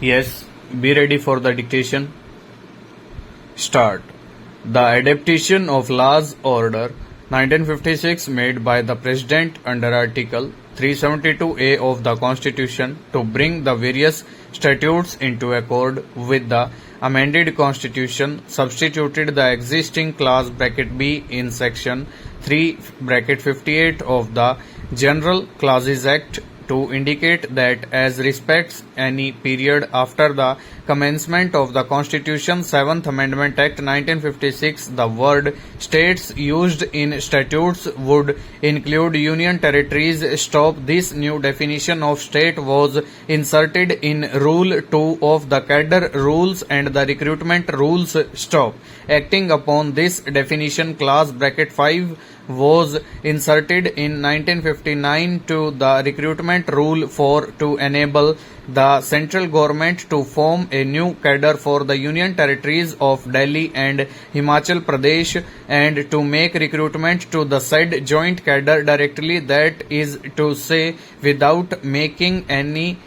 Yes, be ready for the dictation. Start. The adaptation of Laws Order 1956 made by the President under Article 372A of the Constitution to bring the various statutes into accord with the amended Constitution substituted the existing clause (b) in Section 3 (58) of the General Clauses Act to indicate that as respects any period after the commencement of the Constitution 7th Amendment Act 1956, the word states used in statutes would include union territories. Stop. This new definition of state was inserted in Rule 2 of the Cadre Rules and the Recruitment Rules. Stop. Acting upon this definition, clause (5) was inserted in 1959 to the Recruitment Rule 4 to enable the central government to form a new cadre for the union territories of Delhi and Himachal Pradesh and to make recruitment to the said joint cadre directly, that is to say, without making any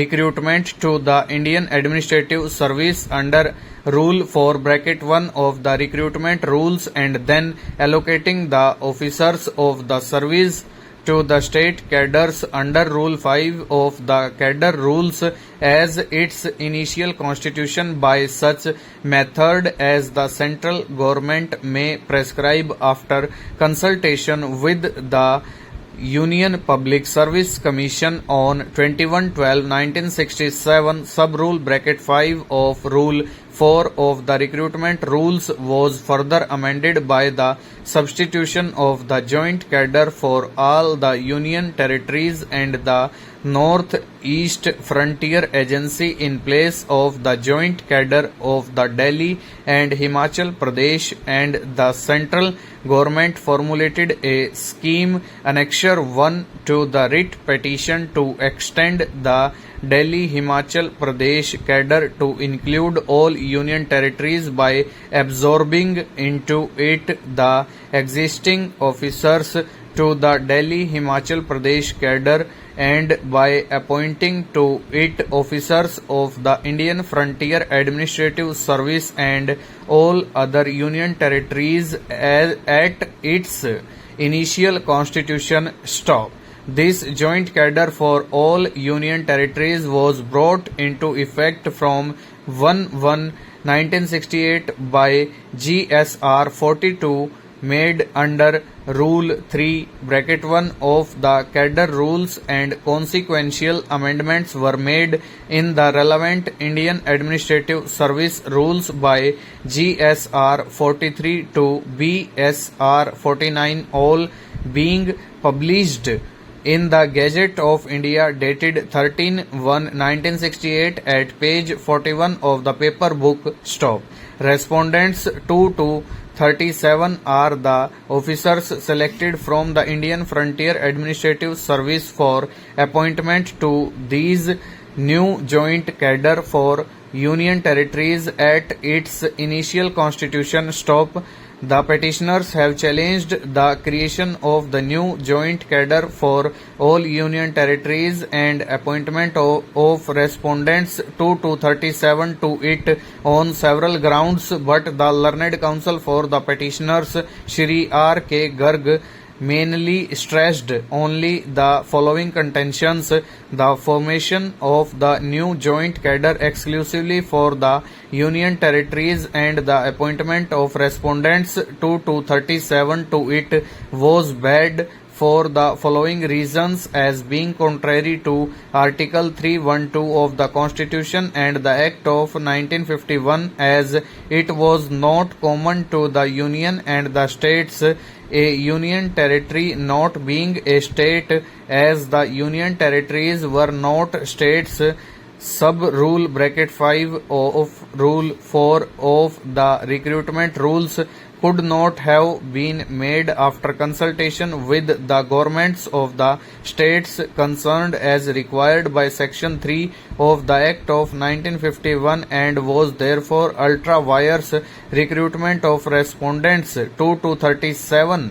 recruitment to the Indian Administrative Service under Rule 4(1) of the Recruitment Rules and then allocating the officers of the service to the state cadres under Rule 5 of the Cadre Rules as its initial constitution by such method as the central government may prescribe after consultation with the Union Public Service Commission on 21/12/1967. Sub-Rule (5) of Rule 4 of the Recruitment Rules was further amended by the substitution of the joint cadre for all the Union territories and the North East Frontier Agency in place of the joint cadre of the Delhi and Himachal Pradesh, and the central government formulated a scheme Annexure 1 to the writ petition to extend the Delhi Himachal Pradesh cadre to include all union territories by absorbing into it the existing officers to the Delhi Himachal Pradesh cadre and by appointing to it officers of the Indian Frontier Administrative Service and all other union territories at its initial constitution. Stop. This joint cadre for all union territories was brought into effect from 1/1/1968 by GSR 42 made under Rule 3(1) of the Cadre Rules, and consequential amendments were made in the relevant Indian Administrative Service Rules by GSR 43 to BSR 49, all being published in the Gazette of India dated 13/1/1968 at page 41 of the paper book. Stop. Respondents 2 to 37 are the officers selected from the Indian Frontier Administrative Service for appointment to these new joint cadre for union territories at its initial constitution. Stop. The petitioners have challenged the creation of the new joint cadre for all union territories and appointment of respondents 2 to 37 to it on several grounds, but the learned counsel for the petitioners, Shri R. K. Garg, mainly stressed only the following contentions: the formation of the new joint cadre exclusively for the union territories and the appointment of respondents 2 to 37 to it was bad for the following reasons: as being contrary to Article 312 of the Constitution and the Act of 1951, as it was not common to the Union and the states, a union territory not being a state, as the union territories were not states. Sub-Rule (5) of Rule 4 of the Recruitment Rules could not have been made after consultation with the governments of the states concerned as required by Section 3 of the Act of 1951 and was therefore ultra vires. Recruitment of respondents 2 to 37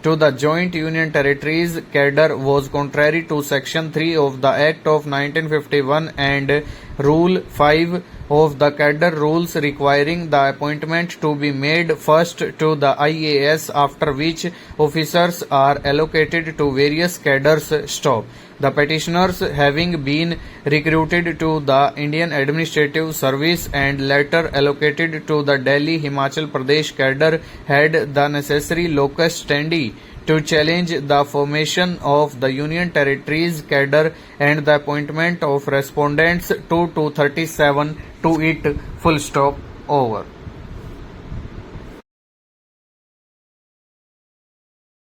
to the Joint Union Territories cadre was contrary to Section 3 of the Act of 1951 and Rule 5 of the cadre rules requiring the appointment to be made first to the IAS, after which officers are allocated to various cadres stop. The petitioners, having been recruited to the Indian Administrative Service and later allocated to the Delhi Himachal Pradesh cadre, had the necessary locus standi to challenge the formation of the Union Territories cadre and the appointment of respondents 2 to 37 to it. Full stop. Over.